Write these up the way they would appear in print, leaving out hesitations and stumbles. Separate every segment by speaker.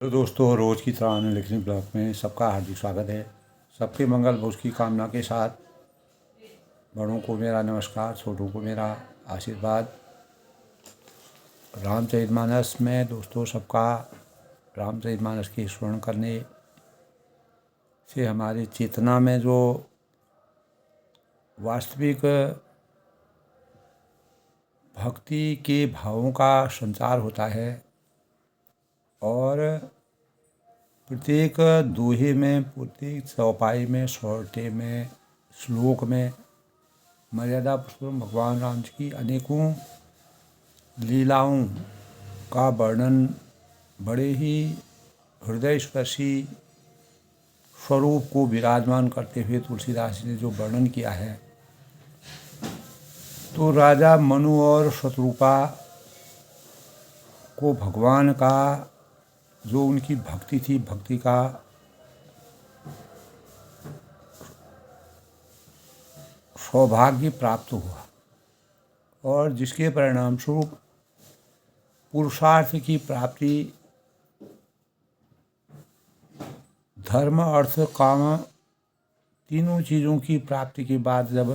Speaker 1: तो दोस्तों, रोज़ की तरह अन्य लिखने ब्लॉग में सबका हार्दिक स्वागत है। सबके मंगल भोज की कामना के साथ बड़ों को मेरा नमस्कार, छोटों को मेरा आशीर्वाद। रामचरितमानस में दोस्तों सबका रामचरितमानस के स्मरण करने से हमारी चेतना में जो वास्तविक भक्ति के भावों का संचार होता है और प्रत्येक दोहे में, प्रत्येक चौपाई में, सोरठे में, श्लोक में मर्यादा पुरुषोत्तम भगवान राम जी की अनेकों लीलाओं का वर्णन बड़े ही हृदय स्पर्शी स्वरूप को विराजमान करते हुए तुलसीदास जी ने जो वर्णन किया है, तो राजा मनु और शत्रुपा को भगवान का जो उनकी भक्ति थी, भक्ति का सौभाग्य प्राप्त हुआ और जिसके परिणाम स्वरूप पुरुषार्थ की प्राप्ति, धर्म अर्थ काम तीनों चीज़ों की प्राप्ति के बाद जब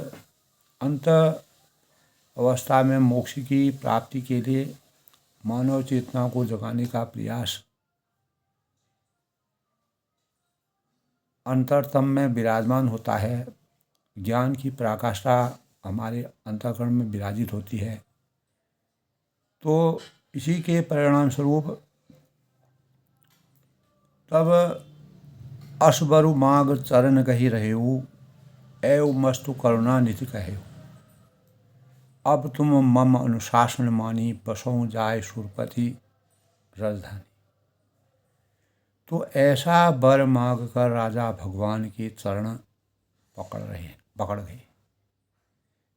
Speaker 1: अंत अवस्था में मोक्ष की प्राप्ति के लिए मानव चेतना को जगाने का प्रयास अंतरतम में विराजमान होता है, ज्ञान की पराकाष्ठा हमारे अंतःकरण में विराजित होती है, तो इसी के परिणाम स्वरूप तब असबरु माग चरण कही रहेऊ, एव मस्तु करुणा निधि कहे। अब तुम मम अनुशासन मानी, बसों जाय सुरपति राजधानी। तो ऐसा वर मांग कर राजा भगवान के चरण पकड़ गए।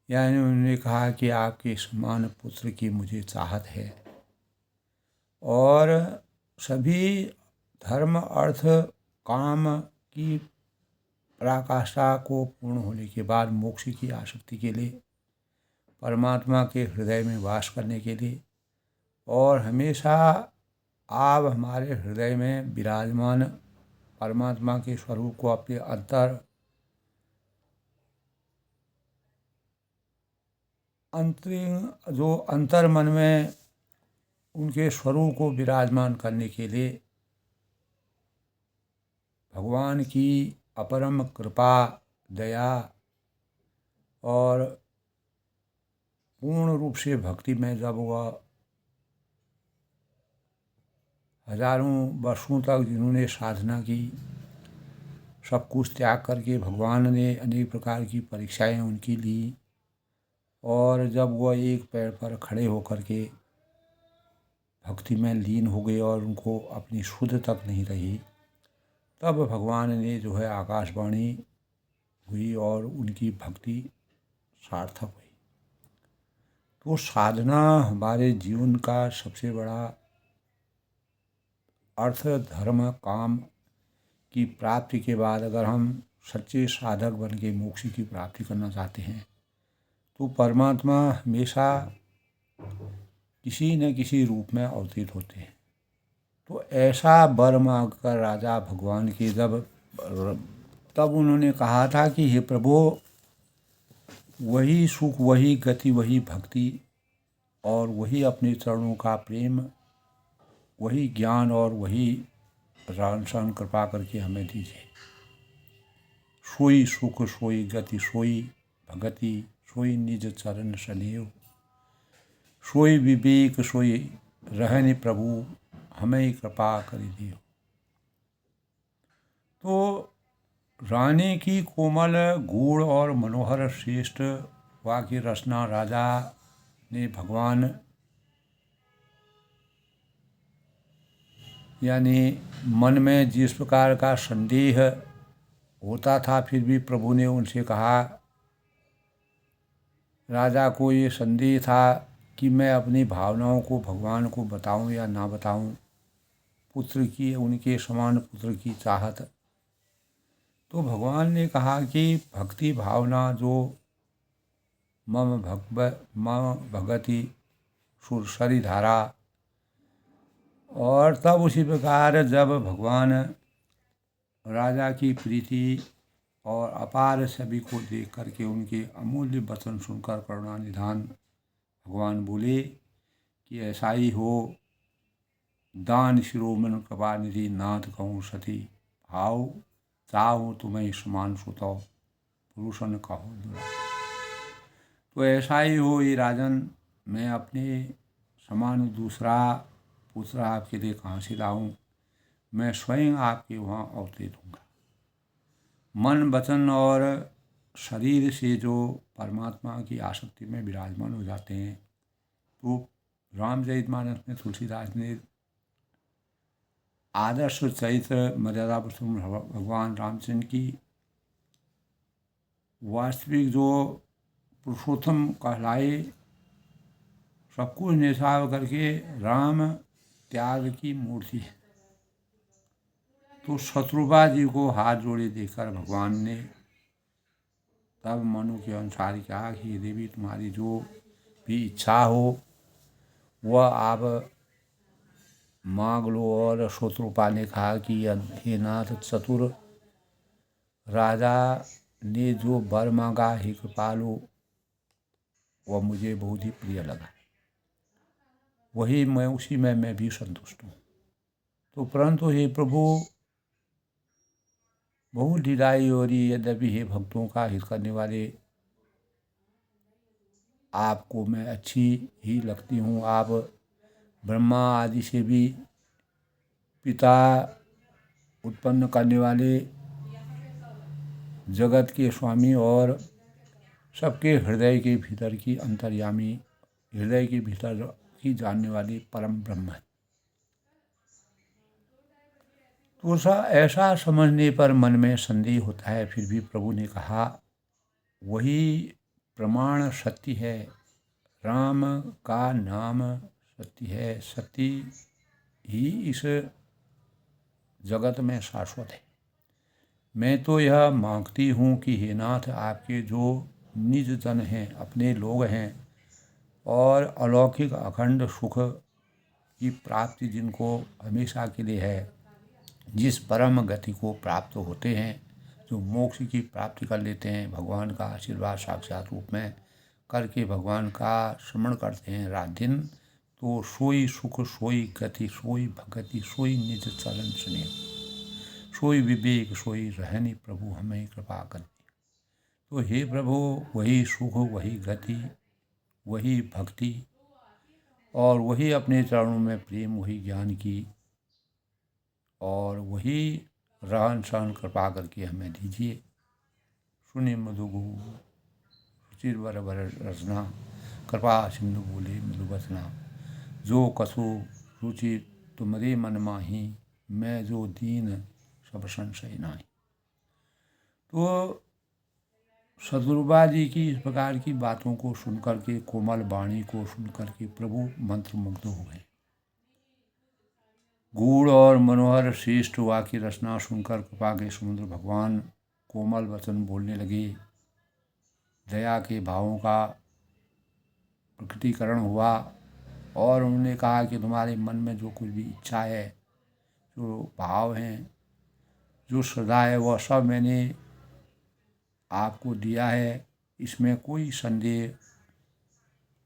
Speaker 1: यानी उन्होंने कहा कि आपके समान पुत्र की मुझे चाहत है और सभी धर्म अर्थ काम की पराकाष्ठा को पूर्ण होने के बाद मोक्ष की आसक्ति के लिए, परमात्मा के हृदय में वास करने के लिए और हमेशा आप हमारे हृदय में विराजमान परमात्मा के स्वरूप को अपने जो अंतर मन में उनके स्वरूप को विराजमान करने के लिए भगवान की अपरम कृपा, दया और पूर्ण रूप से भक्ति में जब वह हजारों वर्षों तक जिन्होंने साधना की, सब कुछ त्याग करके भगवान ने अनेक प्रकार की परीक्षाएं उनकी ली और जब वह एक पैर पर खड़े होकर के भक्ति में लीन हो गए और उनको अपनी शुद्ध तक नहीं रही, तब भगवान ने जो है आकाशवाणी हुई और उनकी भक्ति सार्थक हुई। तो साधना हमारे जीवन का सबसे बड़ा अर्थ, धर्म काम की प्राप्ति के बाद अगर हम सच्चे साधक बन के मोक्ष की प्राप्ति करना चाहते हैं तो परमात्मा हमेशा किसी न किसी रूप में अवतीर्ण होते हैं। तो ऐसा वर मांग कर राजा भगवान के तब उन्होंने कहा था कि हे प्रभु, वही सुख, वही गति, वही भक्ति और वही अपने चरणों का प्रेम, वही ज्ञान और वही रानसान कृपा करके हमें दीजिए। सोई सुख, सोई गति, सोई भगति, सोई निज चरण स्नेह, सोई विवेक, सोई रहने प्रभु, हमें कृपा कर दियो। तो रानी की कोमल, गूढ़ और मनोहर श्रेष्ठ वाक्य रचना राजा ने भगवान यानी मन में जिस प्रकार का संदेह होता था, फिर भी प्रभु ने उनसे कहा, राजा को ये संदेह था कि मैं अपनी भावनाओं को भगवान को बताऊं या ना बताऊं, पुत्र की, उनके समान पुत्र की चाहत। तो भगवान ने कहा कि भक्ति भावना जो मम भगति सुरसरी धारा और तब उसी प्रकार जब भगवान राजा की प्रीति और अपार सभी को देख करके उनके अमूल्य वचन सुनकर करुणा निधान भगवान बोले कि ऐसा ही हो। दान शिरोमणि कृपा निधि नाथ कहूँ सती भाव चाहूँ तुम्हें समान सुतो पुरुषन कहो दुरा। तो ऐसा ही हो ये राजन, मैं अपने समान दूसरा पुत्र आपके लिए कहाँ से लाऊं। मैं स्वयं आपके वहाँ अवतरित दूँगा। मन वचन और शरीर से जो परमात्मा की आसक्ति में विराजमान हो जाते हैं, तो रामचरितमानस में तुलसीदास ने आदर्श चरित्र मर्यादा पुरुषोत्तम भगवान रामचंद्र की वास्तविक जो पुरुषोत्तम कहलाए, सब कुछ निछाव करके राम त्याग की मूर्ति है। तो शत्रुपा जी को हाथ जोड़े देखकर भगवान ने तब मनु के अनुसार कहा कि देवी तुम्हारी जो भी इच्छा हो वह आप मांग लो। और शत्रुपा ने कहा कि हे नाथ चतुर राजा ने जो वर मांगा हे कृपालु, वह मुझे बहुत ही प्रिय लगा, वही मैं उसी में मैं भी संतुष्ट हूँ। तो परंतु हे प्रभु बहुत ढिलाई हो रही है, यद्यपि हे भक्तों का हित करने वाले आपको मैं अच्छी ही लगती हूँ। आप ब्रह्मा आदि से भी पिता उत्पन्न करने वाले जगत के स्वामी और सबके हृदय के भीतर की अंतर्यामी, हृदय के भीतर की जानने वाली परम ब्रह्म है। तो ऐसा समझने पर मन में संदेह होता है, फिर भी प्रभु ने कहा वही प्रमाण सत्य है, राम का नाम सत्य है, सत्य ही इस जगत में शाश्वत है। मैं तो यह मांगती हूँ कि हे नाथ आपके जो निज जन हैं, अपने लोग हैं और अलौकिक अखंड सुख की प्राप्ति जिनको हमेशा के लिए है, जिस परम गति को प्राप्त होते हैं, जो मोक्ष की प्राप्ति कर लेते हैं, भगवान का आशीर्वाद साक्षात रूप में करके भगवान का स्मरण करते हैं रात दिन, तो सोई सुख सोई गति सोई भगति सोई निज चरण स्नेह सोई विवेक सोई रहनी प्रभु हमें कृपा कर। तो हे प्रभु वही सुख वही गति वही भक्ति और वही अपने चरणों में प्रेम, वही ज्ञान की और वही रहन सहन कृपा करके हमें दीजिए। सुने मधुगु रुचिर वर वर रचना कृपा सिंधु बोले मधुबसना जो कसु रुचि तुम्हारे मन माही मैं जो दीन सब संशय नाही। तो सदगुरुबा जी की इस प्रकार की बातों को सुनकर के, कोमल वाणी को सुनकर के प्रभु मंत्रमुग्ध हो गए। गूढ़ और मनोहर श्रेष्ठ वाक्य रचना सुनकर कृपा के समुद्र भगवान कोमल वचन बोलने लगे। दया के भावों का प्रकटीकरण हुआ और उन्होंने कहा कि तुम्हारे मन में जो कुछ भी इच्छा है, जो भाव हैं, जो श्रद्धा है, वह सब मैंने आपको दिया है। इसमें कोई संदेह,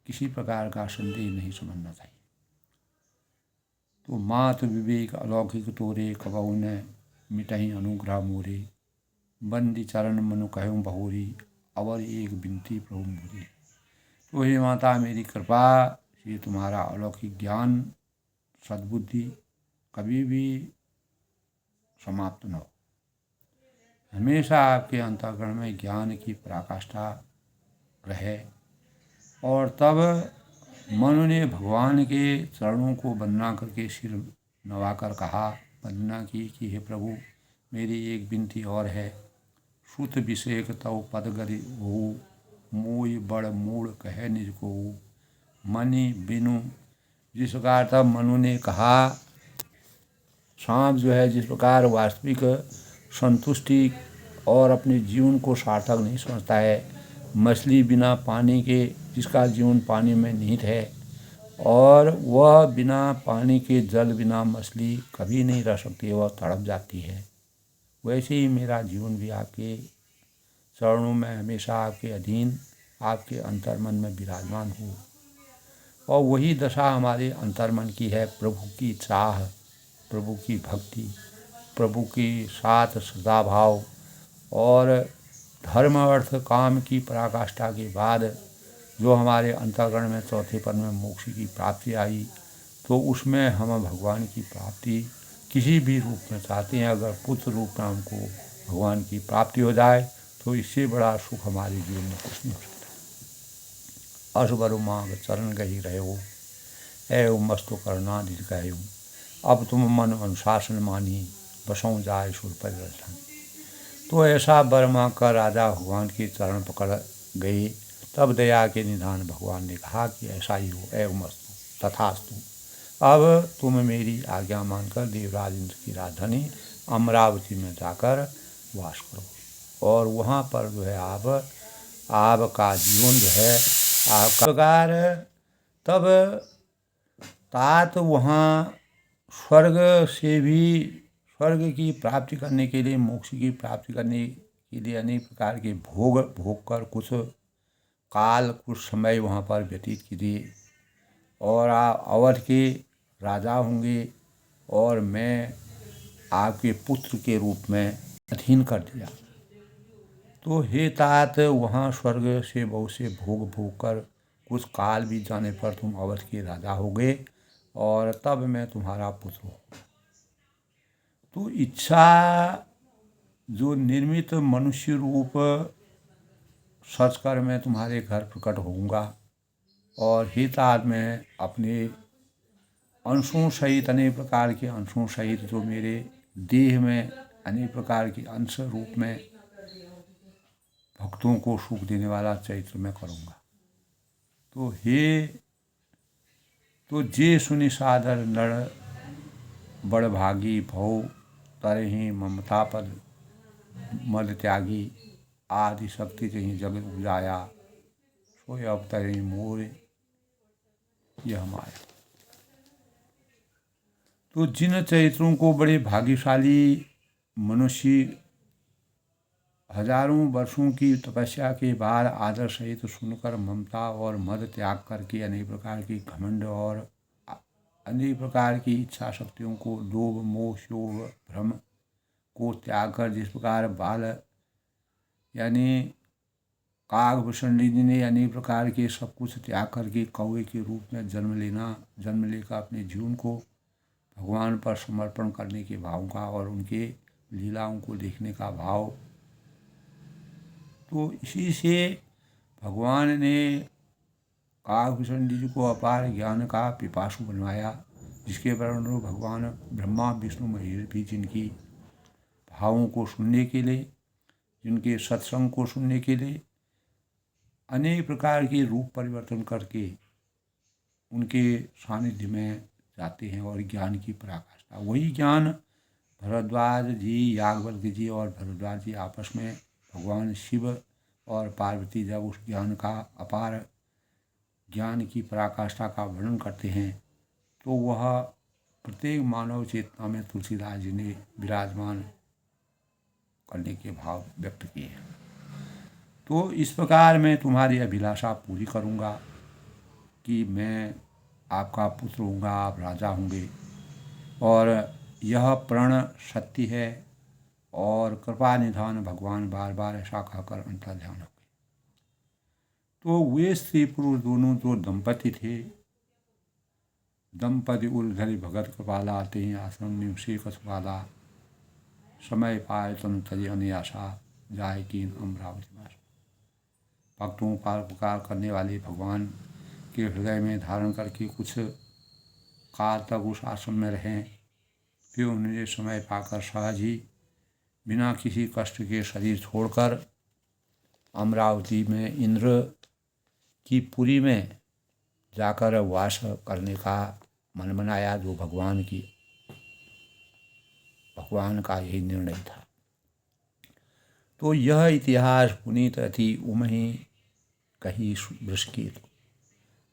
Speaker 1: किसी प्रकार का संदेह नहीं समझना चाहिए। तो मात विवेक अलौकिक तोरे कबहु न मिटहि अनुग्रह मोरे बंदी चरण मनु कहूँ बहोरी अवर एक बिनती प्रभु मोरी। तो हे माता मेरी कृपा से तुम्हारा अलौकिक ज्ञान सद्बुद्धि कभी भी समाप्त न हो। हमेशा आपके अंतःकरण में ज्ञान की पराकाष्ठा रहे। और तब मनु ने भगवान के चरणों को वंदना करके सिर नवाकर कहा, वंदना की कि हे प्रभु मेरी एक विनती और है। सुत विषेक तव पद गरि हो मोई बड़ मूड़ कहे निज को मनि बिनु। जिस प्रकार तब मनु ने कहा, सांप जो है जिस प्रकार वास्तविक संतुष्टि और अपने जीवन को सार्थक नहीं समझता है, मछली बिना पानी के जिसका जीवन पानी में निहित है और वह बिना पानी के जल बिना मछली कभी नहीं रह सकती, वह तड़प जाती है। वैसे ही मेरा जीवन भी आपके चरणों में हमेशा आपके अधीन, आपके अंतर्मन में विराजमान हो। और वही दशा हमारे अंतर्मन की है, प्रभु की चाह, प्रभु की भक्ति, प्रभु के साथ सदाभाव और धर्म अर्थ काम की पराकाष्ठा के बाद जो हमारे अंतःकरण में चौथे पद में मोक्ष की प्राप्ति आई, तो उसमें हम भगवान की प्राप्ति किसी भी रूप में चाहते हैं। अगर पुत्र रूप में हमको भगवान की प्राप्ति हो जाए तो इससे बड़ा सुख हमारे जीवन में कुछ नहीं हो सकता। असबर मांग चरण गही रहे हो, ए मस्तु करना दिल गए हूँ, अब तुम मन अनुशासन मानी, बसों जाए सुर पर राजधानी। तो ऐसा वर मांगकर राजा भगवान के चरण पकड़ गए। तब दया के निधान भगवान ने कहा कि ऐसा ही हो, ए मस्तु तथास्तु। अब तुम मेरी आज्ञा मानकर देवराज इंद्र की राजधानी अमरावती में जाकर वास करो और वहाँ पर जो है आपका जीवन जो है आपका प्रकार। तब तात वहाँ स्वर्ग से भी, स्वर्ग की प्राप्ति करने के लिए, मोक्ष की प्राप्ति करने के लिए अनेक प्रकार के भोग कर कुछ काल, कुछ समय वहाँ पर व्यतीत कीजिए और आप अवध के राजा होंगे और मैं आपके पुत्र के रूप में अधीन कर दिया। तो हे तात, वहाँ स्वर्ग से बहुत से भोग कर कुछ काल बीत जाने पर तुम अवध के राजा होगे और तब मैं तुम्हारा पुत्र हूँ। तो इच्छा जो निर्मित मनुष्य रूप सचकर मैं तुम्हारे घर प्रकट होऊंगा और हे तात, मैं अपने अंशों सहित, अनेक प्रकार के अंशों सहित जो मेरे देह में अनेक प्रकार के अंश रूप में भक्तों को सुख देने वाला चरित्र मैं करूँगा। तो जे सुनि सादर नर बड़ भागी, भव तरहि ममता पद मद त्यागी, आदि शक्ति जहीं जगत उपजाया, सोय अब तरहि मोर यह माया। तो जिन चरित्रों को बड़े भाग्यशाली मनुष्य हजारों वर्षों की तपस्या के बाद आदर सहित सुनकर ममता और मद त्याग करके अनेक प्रकार की घमंड और अनेक प्रकार की इच्छा शक्तियों को, लोभ मोह शोभ भ्रम को त्याग कर, जिस प्रकार बाल यानी कागभूषण जी ने अनेक प्रकार के सब कुछ त्याग करके कौवे के रूप में जन्म लेकर अपने जीवन को भगवान पर समर्पण करने के भाव का और उनके लीलाओं को देखने का भाव, तो इसी से भगवान ने कागभूषण जी को अपार ज्ञान का पिपासु बनवाया, जिसके परिणाम भगवान ब्रह्मा विष्णु महेश भी जिनकी भावों को सुनने के लिए, जिनके सत्संग को सुनने के लिए अनेक प्रकार के रूप परिवर्तन करके उनके सानिध्य में जाते हैं और ज्ञान की पराकाष्ठा, वही ज्ञान भरद्वाज जी, याज्ञवल्क्य जी और भरद्वाज जी आपस में भगवान शिव और पार्वती जब उस ज्ञान का अपार ज्ञान की पराकाष्ठा का वर्णन करते हैं तो वह प्रत्येक मानव चेतना में तुलसीदास जी ने विराजमान करने के भाव व्यक्त किए हैं। तो इस प्रकार मैं तुम्हारी अभिलाषा पूरी करूँगा कि मैं आपका पुत्र होऊंगा, आप राजा होंगे और यह प्रण सत्य है। और कृपा निधान भगवान बार बार ऐसा कहकर अंतर्ध्यान हो गए। तो वे स्त्री पुरुष दोनों जो दंपति थे, दंपति उलझरी भगत कृपाला आते हैं आश्रम निवसे कसपाला, समय पाए तन तजे अनियासा, जाए की अमरावती वास। भक्तों का उपकार करने वाले भगवान के हृदय में धारण करके कुछ काल तक उस आश्रम में रहें, फिर उन्हें समय पाकर सहज ही बिना किसी कष्ट के शरीर छोड़कर अमरावती में इंद्र की पुरी में जाकर वास करने का मन बनाया, जो भगवान का यही निर्णय था। तो यह इतिहास पुनीत अति उमहि कही वृषकेतु।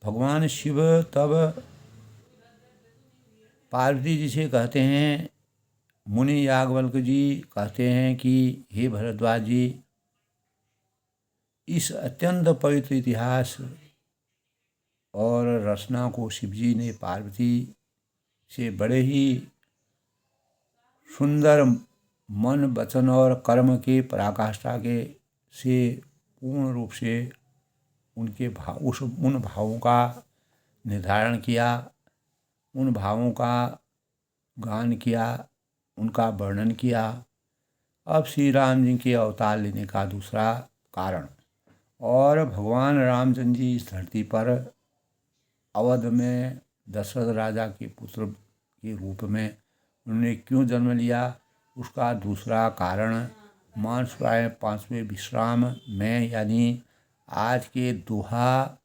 Speaker 1: भगवान शिव तब पार्वती जी से कहते हैं, मुनि याज्ञवल्क्य जी कहते हैं कि हे भरद्वाज जी, इस अत्यंत पवित्र इतिहास और रचना को शिवजी ने पार्वती से बड़े ही सुंदर मन, वचन और कर्म के पराकाष्ठा के से पूर्ण रूप से उन भावों का निर्धारण किया, उन भावों का गान किया, उनका वर्णन किया। अब श्री राम जी के अवतार लेने का दूसरा कारण, और भगवान रामचंद्र जी इस धरती पर अवध में दशरथ राजा के पुत्र के रूप में उन्होंने क्यों जन्म लिया, उसका दूसरा कारण मानसूराय 5वें विश्राम में, यानी आज के दोहा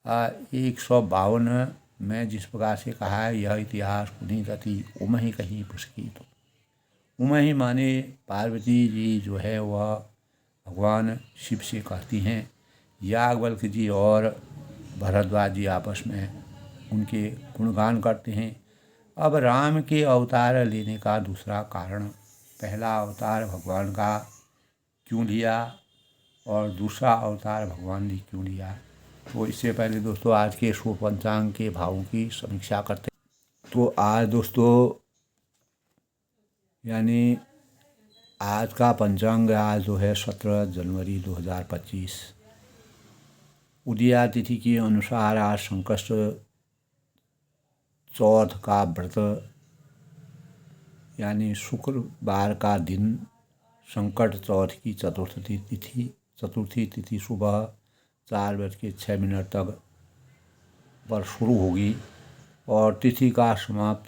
Speaker 1: 152 में जिस प्रकार से कहा है, यह इतिहास पुनीत अति उमहि कहीं पुष्कित। उमहि माने पार्वती जी जो है वह भगवान शिव से कहती हैं, याज्ञवल्क्य जी और भरद्वाज जी आपस में उनके गुणगान करते हैं। अब राम के अवतार लेने का दूसरा कारण, पहला अवतार भगवान का क्यों लिया और दूसरा अवतार भगवान ने क्यों लिया, तो इससे पहले दोस्तों आज के शुभ पंचांग के भावों की समीक्षा करते हैं। तो आज दोस्तों यानी आज का पंचांग आज जो है 17 जनवरी 2025, उदया तिथि के अनुसार आज संकष्ट चौथ का व्रत यानी शुक्रवार का दिन संकट चौथ की चतुर्थी तिथि सुबह 4:06 तक पर शुरू होगी और तिथि का समाप्त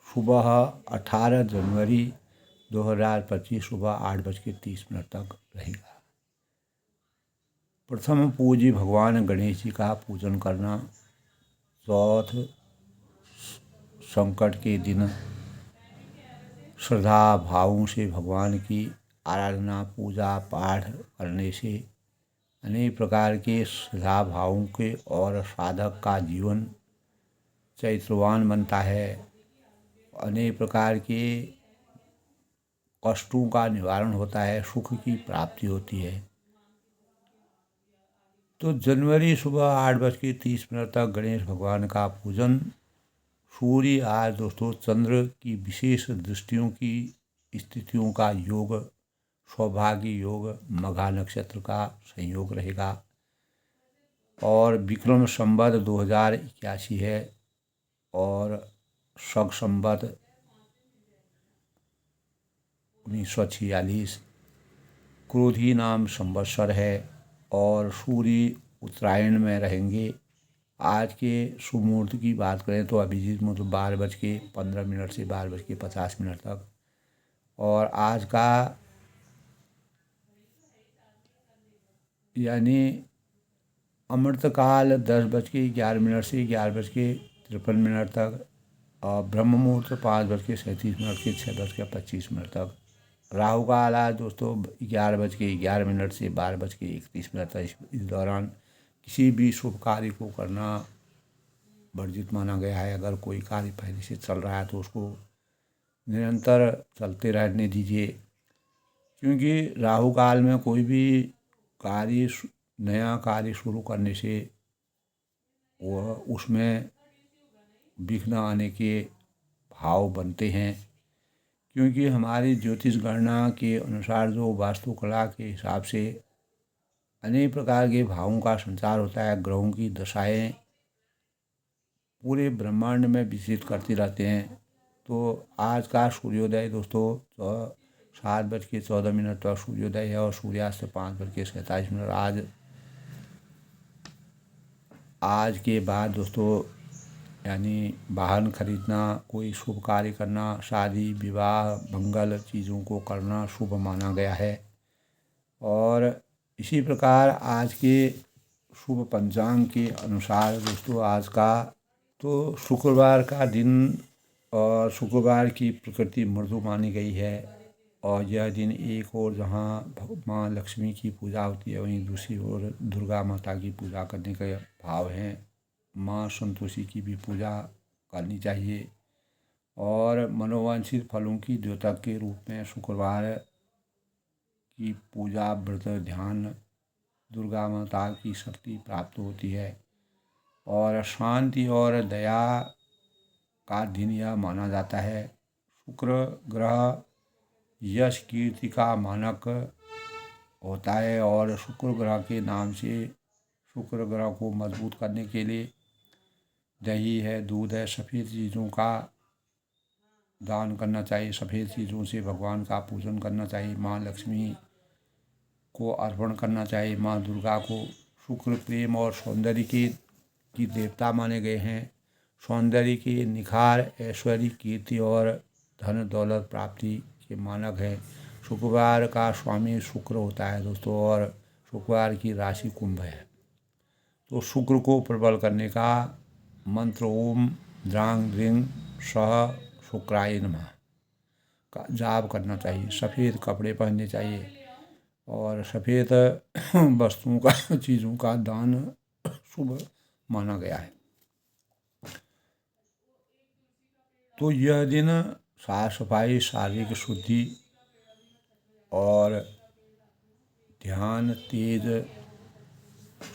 Speaker 1: सुबह 18 जनवरी 2025 सुबह 8:30 तक रहेगा। प्रथम पूज्य भगवान गणेश जी का पूजन करना, चौथ संकट के दिन श्रद्धा भावों से भगवान की आराधना पूजा पाठ करने से अनेक प्रकार के श्रद्धा भावों के और साधक का जीवन चैत्रवान बनता है, अनेक प्रकार के कष्टों का निवारण होता है, सुख की प्राप्ति होती है। तो जनवरी सुबह 8:30 तक गणेश भगवान का पूजन। सूर्य आज दोस्तों चंद्र की विशेष दृष्टियों की स्थितियों का योग, सौभाग्य योग, मघा नक्षत्र का संयोग रहेगा और विक्रम संवत 2081 है और शक संवत 1946 क्रोधी नाम संवत्सर है और सूर्य उत्तरायण में रहेंगे। आज के शुभ मुहूर्त की बात करें तो अभिजीत मुहूर्त 12:15 से 12:50 तक, और आज का यानी अमृतकाल 10:11 से 11:53 तक और ब्रह्म मुहूर्त 5:37 से 6:25 तक। राहु काल आज दोस्तों 11:11 से 12:31 तक। इस दौरान किसी भी शुभ कार्य को करना वर्जित माना गया है। अगर कोई कार्य पहले से चल रहा है तो उसको निरंतर चलते रहने दीजिए, क्योंकि राहु काल में कोई भी नया कार्य शुरू करने से वह उसमें विघ्न आने के भाव बनते हैं, क्योंकि हमारी ज्योतिष गणना के अनुसार जो वास्तुकला के हिसाब से अनेक प्रकार के भावों का संचार होता है। ग्रहों की दशाएं पूरे ब्रह्मांड में विचरित करती रहते हैं। तो आज का सूर्योदय दोस्तों 7:14 तक सूर्योदय है और सूर्यास्त 5:47। आज के बाद दोस्तों यानी वाहन खरीदना, कोई शुभ कार्य करना, शादी विवाह मंगल चीज़ों को करना शुभ माना गया है। और इसी प्रकार आज के शुभ पंचांग के अनुसार दोस्तों आज का तो शुक्रवार का दिन और शुक्रवार की प्रकृति मृदु मानी गई है और यह दिन एक ओर जहाँ माँ लक्ष्मी की पूजा होती है, वहीं दूसरी ओर दुर्गा माता की पूजा करने के भाव हैं। माँ संतोषी की भी पूजा करनी चाहिए। और मनोवांछित फलों की द्योतक के रूप में शुक्रवार की पूजा, व्रत, ध्यान दुर्गा माता की शक्ति प्राप्त होती है। और शांति और दया का दिन यह माना जाता है। शुक्र ग्रह यश कीर्ति का मानक होता है और शुक्र ग्रह के नाम से शुक्र ग्रह को मजबूत करने के लिए दही है, दूध है, सफ़ेद चीज़ों का दान करना चाहिए। सफ़ेद चीज़ों से भगवान का पूजन करना चाहिए। माँ लक्ष्मी को अर्पण करना चाहिए। माँ दुर्गा को शुक्र प्रेम और सौंदर्य की देवता माने गए हैं। सौंदर्य के निखार, ऐश्वर्य, कीर्ति और धन दौलत प्राप्ति के मानक है। शुक्रवार का स्वामी शुक्र होता है दोस्तों, और शुक्रवार की राशि कुंभ है। तो शुक्र को प्रबल करने का मंत्र ओम द्रांग द्रिंग सह शुक्राय नमः का जाप करना चाहिए। सफ़ेद कपड़े पहनने चाहिए और सफ़ेद वस्तुओं का चीज़ों का दान शुभ माना गया है। तो यह दिन साफ सफाई, शारीरिक शुद्धि और ध्यान, तेज,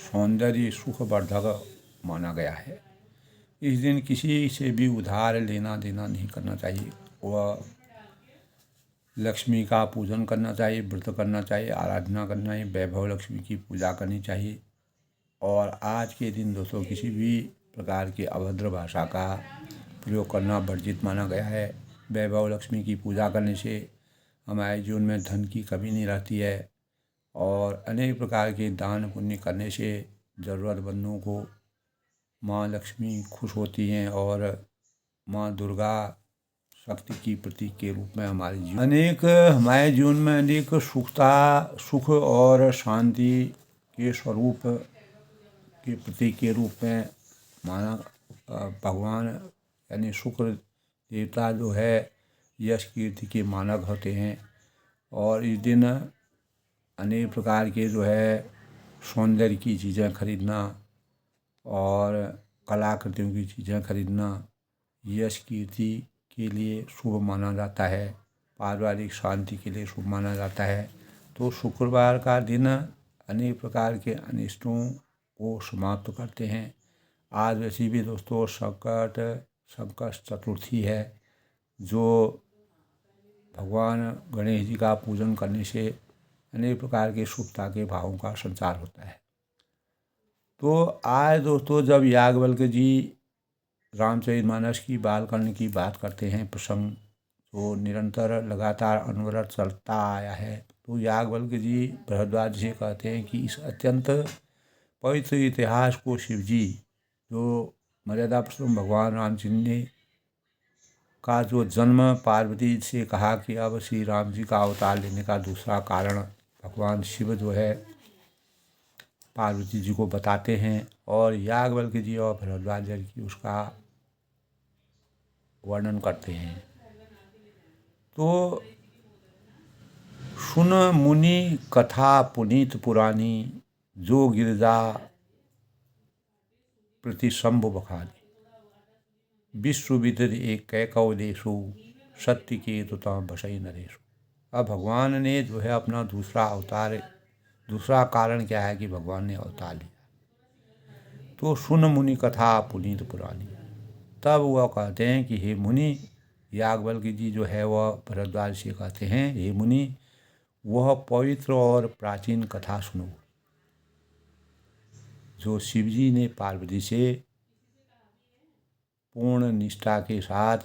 Speaker 1: सौंदर्य, सुखवर्धक माना गया है। इस दिन किसी से भी उधार लेना देना नहीं करना चाहिए। वह लक्ष्मी का पूजन करना चाहिए, व्रत करना चाहिए, आराधना करना चाहिए, वैभव लक्ष्मी की पूजा करनी चाहिए। और आज के दिन दोस्तों किसी भी प्रकार की अभद्र भाषा का प्रयोग करना वर्जित माना गया है। वैभव लक्ष्मी की पूजा करने से हमारे जीवन में धन की कमी नहीं रहती है और अनेक प्रकार के दान पुण्य करने से ज़रूरतमंदों को माँ लक्ष्मी खुश होती हैं और माँ दुर्गा शक्ति की प्रतीक के रूप में हमारे जीवन में अनेक सुख और शांति के स्वरूप के प्रतीक के रूप में माना भगवान यानी शुक्र देवता जो है यश कीर्ति के मानक होते हैं। और इस दिन अनेक प्रकार के जो है सौंदर्य की चीज़ें खरीदना और कलाकृतियों की चीज़ें खरीदना यश कीर्ति के लिए शुभ माना जाता है, पारिवारिक शांति के लिए शुभ माना जाता है। तो शुक्रवार का दिन अनेक प्रकार के अनिष्टों को समाप्त करते हैं। आज वैसे भी दोस्तों संकट चतुर्थी है, जो भगवान गणेश जी का पूजन करने से अनेक प्रकार के शुभता के भावों का संचार होता है। तो आज दोस्तों जब याज्ञवल्क्य जी रामचरितमानस की बालकर्ण की बात करते हैं, प्रसंग जो निरंतर लगातार अनवरत चलता आया है, तो याज्ञवल्क्य जी भारद्वाज जी कहते हैं कि इस अत्यंत पवित्र इतिहास को शिवजी जो मर्यादा पुरुषोत्तम भगवान रामचंद्र ने का जो जन्म पार्वती से कहा कि अब श्री राम जी का अवतार लेने का दूसरा कारण भगवान शिव जो है पार्वती जी को बताते हैं और याज्ञवल्क्य जी और भारद्वाज जी उसका वर्णन करते हैं। तो सुन मुनि कथा पुनीत पुरानी, जो गिरजा प्रतिशंभु बखानी, विश्व विदित एक कैकव देशु, सत्य के तुता बसई नरेशु। अब भगवान ने जो है अपना दूसरा अवतार, दूसरा कारण क्या है कि भगवान ने अवतार लिया। तो सुन मुनि कथा पुनीत पुरानी, तब वह कहते हैं कि हे मुनि, याज्ञवल्क्य जी जो है वह भारद्वाज से कहते हैं हे मुनि, वह पवित्र और प्राचीन कथा सुनो जो शिवजी ने पार्वती से पूर्ण निष्ठा के साथ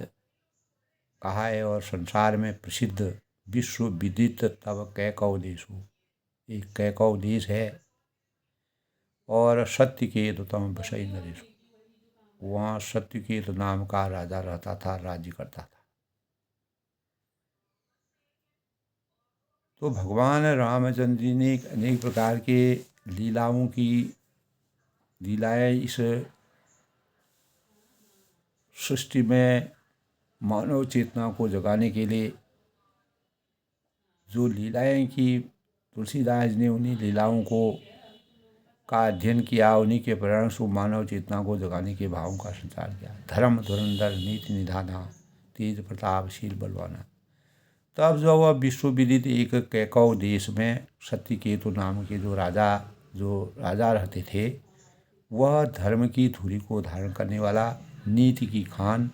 Speaker 1: कहा है और संसार में प्रसिद्ध विश्व विदित तब कैकव देशु, एक कैकव देश है और सत्यकेतु तम बसई नरेशु, वहाँ सत्यकेतु नाम का राजा रहता था, राज्य करता था। तो भगवान रामचंद्र जी ने अनेक प्रकार के लीलाएं इस सृष्टि में मानव चेतना को जगाने के लिए जो लीलाएं की तुलसीदास ने उन्हीं लीलाओं को का अध्ययन किया, उन्हीं के प्रेरण से मानव चेतना को जगाने के भावों का संचार किया। धर्म धुरंधर नीति निधाना तेज प्रतापशील बलवाना। तब जो वह विश्व विदित एक कैकव देश में सत्यकेतु नाम के जो राजा रहते थे, वह धर्म की धुरी को धारण करने वाला, नीति की खान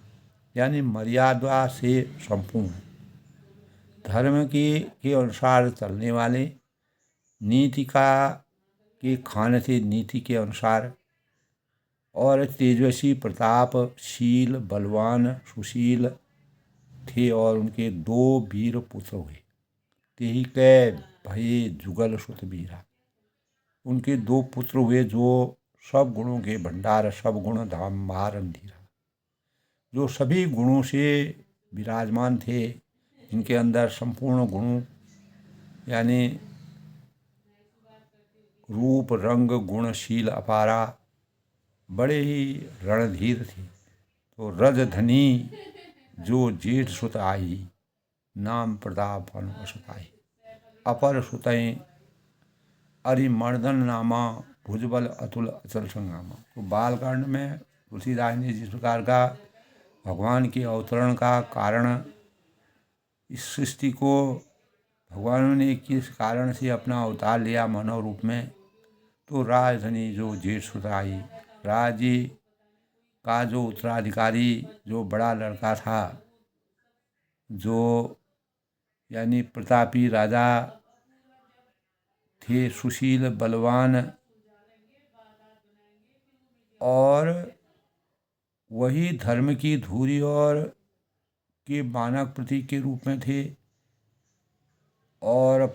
Speaker 1: यानी मर्यादा से संपूर्ण, धर्म के अनुसार चलने वाले, नीति के खान थे नीति के अनुसार, और तेजस्वी प्रतापशील बलवान सुशील थे। और उनके 2 वीर पुत्र हुए, तेहि कै भये जुगल सुत वीरा। उनके 2 पुत्र हुए जो सब गुणों के भंडार, सब गुण धाम भार अंधीरा, जो सभी गुणों से विराजमान थे, जिनके अंदर संपूर्ण गुणों यानी रूप रंग गुणशील अपारा, बड़े ही रणधीर थे। तो रजधनी जो जेठ सुत आई, नाम प्रताप अनुसताई। अपर सुतई अरिमर्दन नामा, भुजबल अतुल अचल संग्रामा। तो बालकांड में तुलसीदास ने जिस प्रकार का भगवान के अवतरण का कारण, इस सृष्टि को भगवानों ने किस कारण से अपना अवतार लिया मानव रूप में, तो राजधनी जो जेठ सुत आई, राज्य का जो उत्तराधिकारी, जो बड़ा लड़का था, जो यानी प्रतापी राजा थे, सुशील बलवान, और वही धर्म की धुरी और के मानक प्रतीक के रूप में थे। और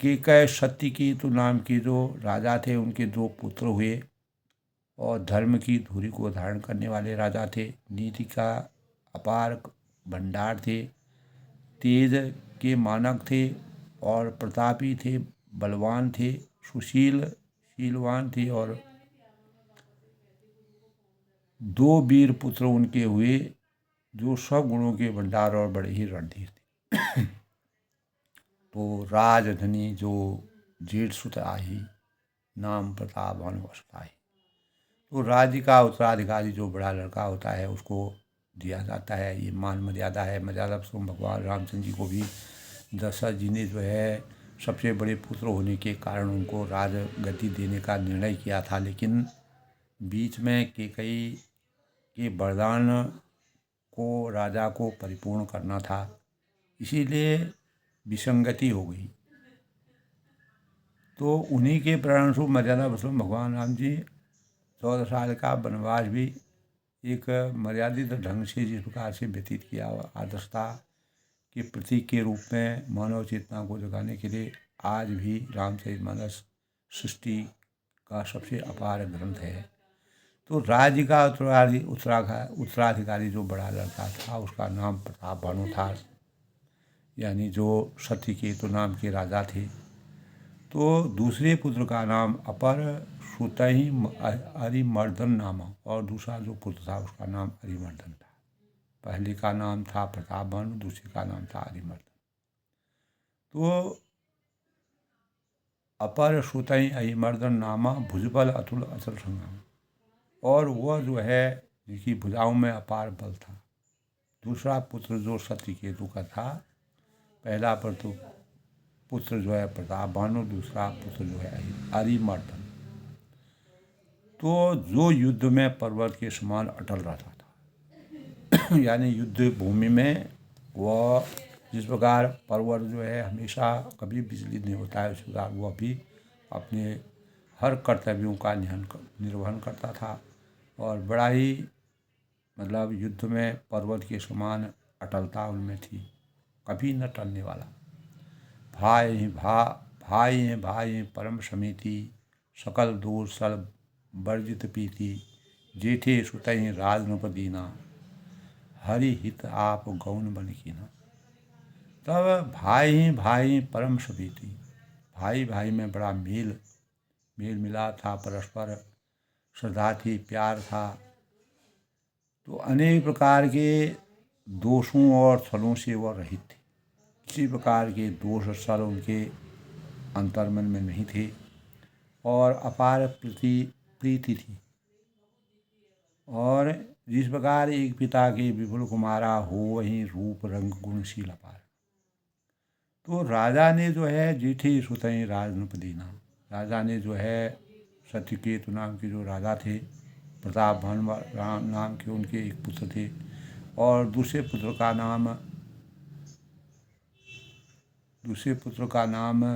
Speaker 1: केकय सत्यकेतु नाम के जो राजा थे, उनके 2 पुत्र हुए, और धर्म की धुरी को धारण करने वाले राजा थे, नीति का अपार भंडार थे, तेज के मानक थे, और प्रतापी थे, बलवान थे, शीलवान थे, और 2 वीर पुत्र उनके हुए, जो सब गुणों के भंडार और बड़े ही रणधीर थे। तो राजधनी जो जेठ सुत आई, नाम प्रताप अनुसताई। तो राज्य का उत्तराधिकारी जो बड़ा लड़का होता है, उसको दिया जाता है, ये मान मर्यादा है। मर्यादा भगवान रामचंद्र जी को भी दशरथ जी ने जो है सबसे बड़े पुत्र होने के कारण उनको राजगद्दी देने का निर्णय किया था, लेकिन बीच में कैकेयी के वरदान को राजा को परिपूर्ण करना था, इसीलिए विसंगति हो गई। तो उन्हीं के परिणामस्वरूप मर्यादा पुरुषोत्तम भगवान राम जी 14 साल का वनवास भी एक मर्यादित ढंग से जिस प्रकार से व्यतीत किया, आदर्शता के प्रतीक के रूप में मानव चेतना को जगाने के लिए आज भी रामचरितमानस सृष्टि का सबसे अपार ग्रंथ है। तो राज्य का उत्तराधिकारी जो बड़ा लड़का था, उसका नाम प्रताप भानु था, यानी जो सत्यकेतु नाम के राजा थे। तो दूसरे पुत्र का नाम अपर सुतहि अरिमर्दन नामा, और दूसरा जो पुत्र था उसका नाम अरिमर्दन था। पहले का नाम था प्रताप भानु, दूसरे का नाम था अरिमर्दन। तो अपर सुतहि अरिमर्दन नामा, भुजबल अतुल अचल संग्राम, और वह जो है जिसकी भुजाओं में अपार बल था। दूसरा पुत्र जो सत्यकेतु का था, पहला पुत्र जो है प्रताप भानु, दूसरा पुत्र जो है अरिमर्दन। तो जो युद्ध में पर्वत के समान अटल रहता था यानी युद्ध भूमि में वह जिस प्रकार पर्वत जो है हमेशा कभी विचलित नहीं होता है, उस प्रकार वह भी अपने हर कर्तव्यों का निर्वहन करता था, और बड़ा ही मतलब युद्ध में पर्वत के समान अटलता उनमें थी, कभी न टलने वाला। भाई परम समिति, सकल दूर सल वर्जित पीति, जेठे सुतहि राजनपदीना, हरि हित आप गौन बन कीना। तब भाई परम समिति, भाई में बड़ा मेल मिला था, परस्पर श्रद्धा थी, प्यार था। तो अनेक प्रकार के दोषों और छलों से वह रहित थे, किसी प्रकार के दोष सर उनके अंतर्मन में नहीं थे और अपार प्रीति थी। और जिस प्रकार एक पिता के विपुल कुमारा हो वहीं रूप रंग गुणशील अपार। तो राजा ने जो है जीठी सुतई राजनपदीना, राजा ने जो है सत्यकेतु नाम के जो राजा थे, प्रताप भानु राम नाम के उनके एक पुत्र थे और दूसरे पुत्र का नाम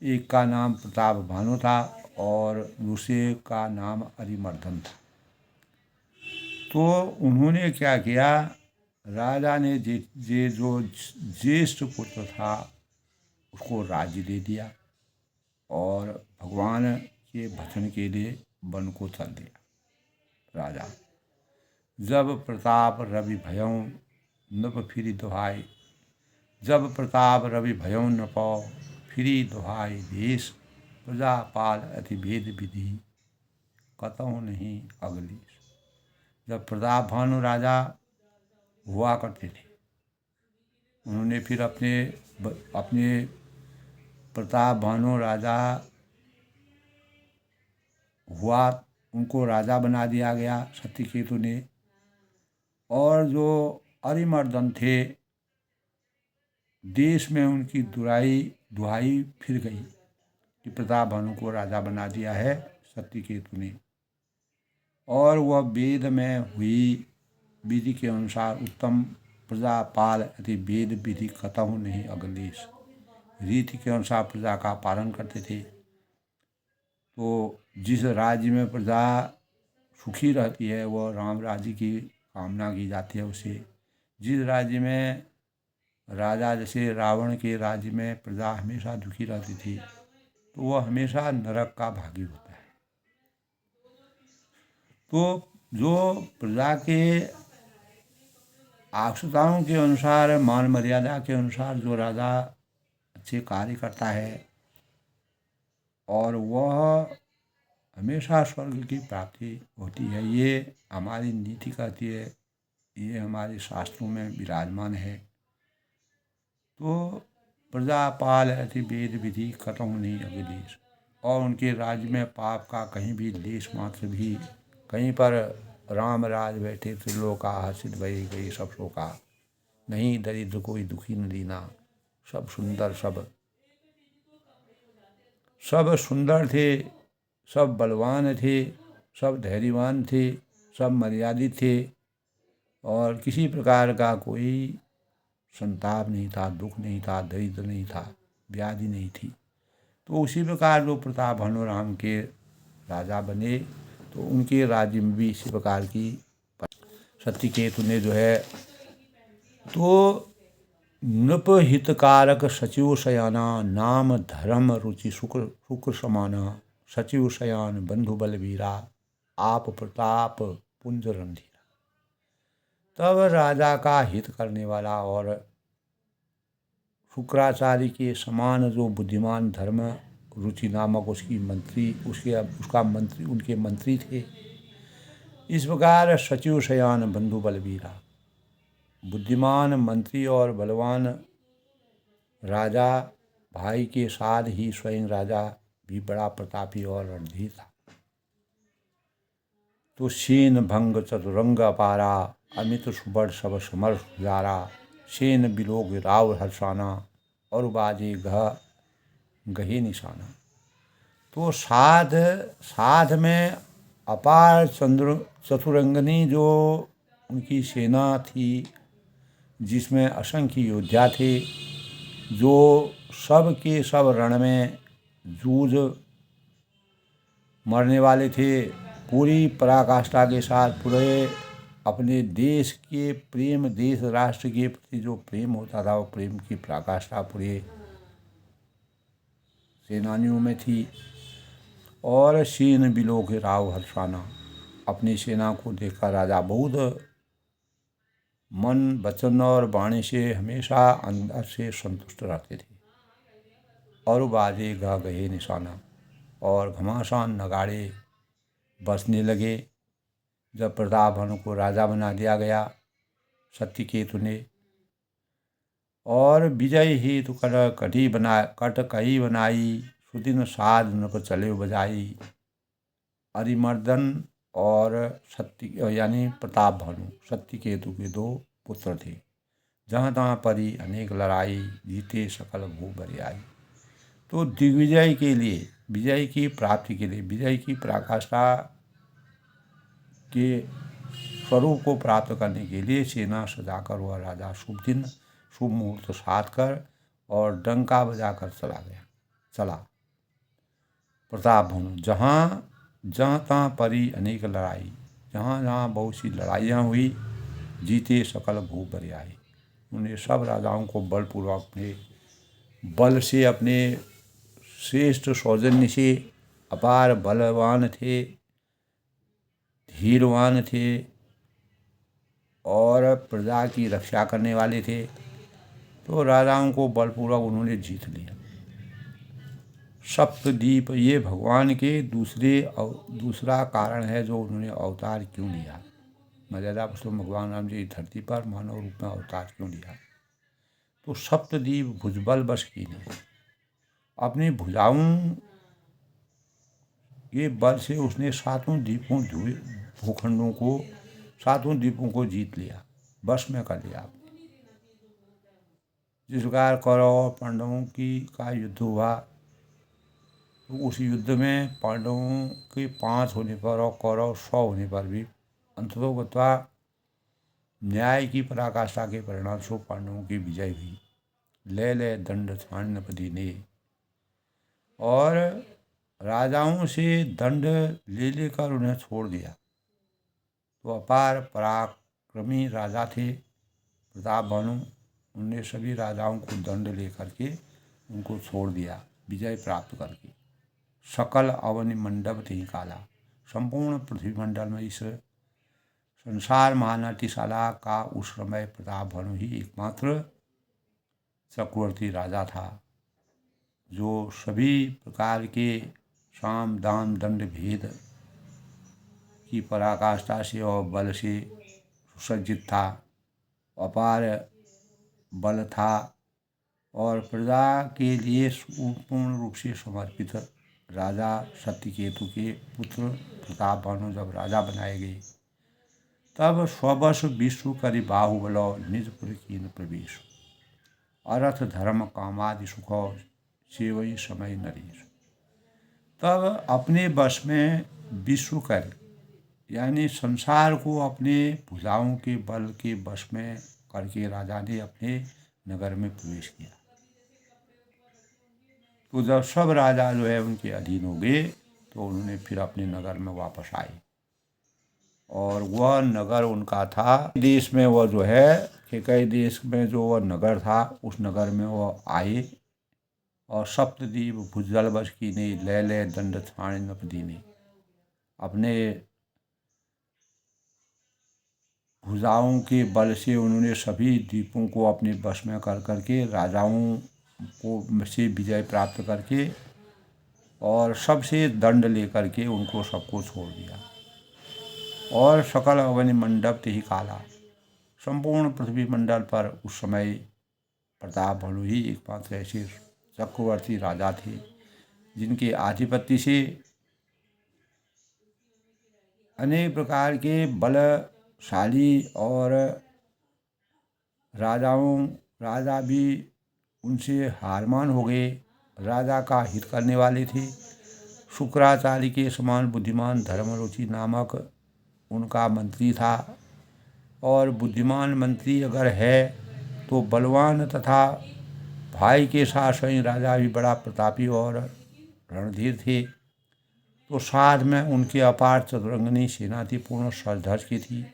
Speaker 1: एक का नाम प्रताप भानु था और दूसरे का नाम अरिमर्दन था। तो उन्होंने क्या किया, राजा ने जो ज्येष्ठ पुत्र था उसको राज्य दे दिया और भगवान के भजन के लिए वन को चल दिया। राजा जब प्रताप रवि भयौ नप फिरी दुहाई, जब प्रताप रवि भयौ नपौ फिरी दुहाई देश, प्रजापाल अति भेद विधि कतहु नहीं अगली। जब प्रताप भानु राजा हुआ करते थे, उन्होंने फिर अपने प्रताप भानु राजा हुआ, उनको राजा बना दिया गया सत्यकेतु ने। और जो अरिमर्दन थे, देश में उनकी दुहाई फिर गई कि प्रताप भानु को राजा बना दिया है सत्यकेतु ने, और वह वेद में हुई विधि के अनुसार उत्तम प्रजापाल अति वेद विधि कतहु नहीं अगलेश, रीति के अनुसार प्रजा का पालन करते थे। तो जिस राज्य में प्रजा सुखी रहती है वह राम राज्य की कामना की जाती है उसे। जिस राज्य में राजा, जैसे रावण के राज्य में प्रजा हमेशा दुखी रहती थी, तो वह हमेशा नरक का भागी होता है। तो जो प्रजा के आवश्यकताओं के अनुसार, मान मर्यादा के अनुसार जो राजा अच्छे कार्य करता है और वह हमेशा स्वर्ग की प्राप्ति होती है, ये हमारी नीति कहती है, ये हमारे शास्त्रों में विराजमान है। तो प्रजापाल अति वेद विधि कतहु नहीं अभिलेष, और उनके राज्य में पाप का कहीं भी लेश मात्र भी, कहीं पर राम राज बैठे त्रिलोका हर्षित भई गई सब शोका, नहीं दरिद्र कोई दुखी न दीना, सब सुंदर सब सुंदर थे, सब बलवान थे, सब धैर्यवान थे, सब मर्यादित थे और किसी प्रकार का कोई संताप नहीं था, दुख नहीं था, दरिद्र नहीं था, व्याधि नहीं थी। तो उसी प्रकार जो प्रताप भानु राम के राजा बने, तो उनके राज्य में भी इसी प्रकार की सत्यकेतु ने जो है, तो नृप हितकारक सचिव शयाना, नाम धर्म रुचि शुक्र समाना, सचिव शयान बंधु बलवीरा, आप प्रताप पुंज रणधीरा। तब राजा का हित करने वाला और शुक्राचार्य के समान जो बुद्धिमान धर्म रुचि नामक उसका मंत्री, उनके मंत्री थे। इस प्रकार सचिव शयान बंधु बलवीरा, बुद्धिमान मंत्री और बलवान राजा भाई के साथ ही स्वयं राजा भी बड़ा प्रतापी और रणधीर था। तो सेन भंग चतुरंग अपारा, अमित सुबड़ सब समर्थ जारा, सेन बिलोग राव हर्षाना, और बाजे गहे निशाना। तो साध में अपार चतुरंगनी जो उनकी सेना थी, जिसमें असंख्य योद्धा थे, जो सब के सब रण में जूझ मरने वाले थे, पूरी पराकाष्ठा के साथ पूरे अपने देश के प्रेम, देश राष्ट्र के प्रति जो प्रेम होता था, वो प्रेम की पराकाष्ठा पूरे सेनानियों में थी। और सेन बिलोक राव हर्षाना, अपनी सेना को देखकर राजा बहुत मन वचन और वाणी से हमेशा अंदर से संतुष्ट रहते थे। और बाजे गहे निशाना, और घमासान नगाड़े बजने लगे। जब प्रताप भानु को राजा बना दिया गया सत्यकेतु ने, और विजय हेतु कट कही बनाई, सुदिन साध नक चले बजाई। अरिमर्दन और सत्य यानी प्रताप भानु सत्यकेतु के दो पुत्र थे। जहाँ तहाँ परी अनेक लड़ाई, जीते सकल भू बरियाई। तो दिग्विजय के लिए, विजय की प्राप्ति के लिए, विजय की पराकाष्ठा के स्वरूप को प्राप्त करने के लिए सेना सजाकर वह राजा शुभ दिन शुभ मुहूर्त साध कर और डंका बजाकर चला। प्रताप भानु जहाँ तहाँ परी अनेक लड़ाई, जहाँ जहाँ बहुत सी लड़ाइयाँ हुई, जीते सकल भू बरियाई। उन्हें सब राजाओं को बलपूर्वक अपने बल से, अपने श्रेष्ठ सौजन्य से, अपार बलवान थे, धीरवान थे और प्रजा की रक्षा करने वाले थे। तो राजाओं को बलपूर्वक उन्होंने जीत लिया। सप्तद्वीप ये भगवान के दूसरा कारण है जो उन्होंने अवतार क्यों लिया। मर्यादा पुरुषोत्तम भगवान राम जी धरती पर मानव रूप में अवतार क्यों लिया। तो सप्तद्वीप भुजबल बस कीन्हे, अपनी भुजाओं के बल से उसने सातों द्वीपों को जीत लिया, बस में कर लिया। जिस प्रकार कौरव और पांडवों का युद्ध हुआ, तो उस युद्ध में पांडवों के 5 होने पर और कौरव 100 होने पर भी अंततोगत्वा न्याय की पराकाष्ठा के परिणाम स्वरूप पांडवों की विजय हुई। ले दंड छाण्यपदी ने, और राजाओं से दंड ले लेकर उन्हें छोड़ दिया। तो अपार पराक्रमी राजा थे प्रताप भानु, उन्होंने सभी राजाओं को दंड लेकर के उनको छोड़ दिया विजय प्राप्त करके। सकल अवनि मंडप ते काला, संपूर्ण पृथ्वी मंडल में इस संसार महानटीशाला का उस समय प्रताप भानु ही एकमात्र चक्रवर्ती राजा था, जो सभी प्रकार के साम दाम दंड भेद की पराकाष्ठा से और बल से सुसज्जित था, अपार बल था और प्रजा के लिए पूर्ण रूप से समर्पित राजा सत्यकेतु के पुत्र प्रताप भानु जब राजा बनाए गए, तब स्वबस विश्व करि बाहुबलो निजपुर कीन प्रवेश। अर्थ धर्म कामादि सुख सेवई समय नरेश। तब अपने वश में विश्व कर यानी संसार को अपने भुजाओं के बल के वश में करके राजा ने अपने नगर में प्रवेश किया। तो जब सब राजा जो है उनके अधीन हो गए, तो उन्होंने फिर अपने नगर में वापस आए, और वह नगर उनका था देश में, वह जो है कई देश में जो वह नगर था, उस नगर में वह आए। और सप्तद्वीप भुजल बस कीन्हे, ले दंड छाण्यपदी ने, अपने भुजाओं के बल से उन्होंने सभी द्वीपों को अपने वश में कर करके राजाओं को से विजय प्राप्त करके और सबसे दंड लेकर के उनको सबको छोड़ दिया। और सकल अवनि मंडप ते ही काला, संपूर्ण पृथ्वी मंडल पर उस समय प्रताप भानु ही एकमात्र ऐसे चक्रवर्ती राजा थे जिनके आधिपत्य से अनेक प्रकार के बलशाली और राजा भी उनसे हारमान हो गए। राजा का हित करने वाले थे। शुक्राचार्य के समान बुद्धिमान धर्मरुचि नामक उनका मंत्री था, और बुद्धिमान मंत्री अगर है तो बलवान तथा भाई के साथ स्वयं राजा भी बड़ा प्रतापी और रणधीर थे। तो साथ में उनके अपार चतुरंगनी सेना थी, पूर्ण सजधज की थी,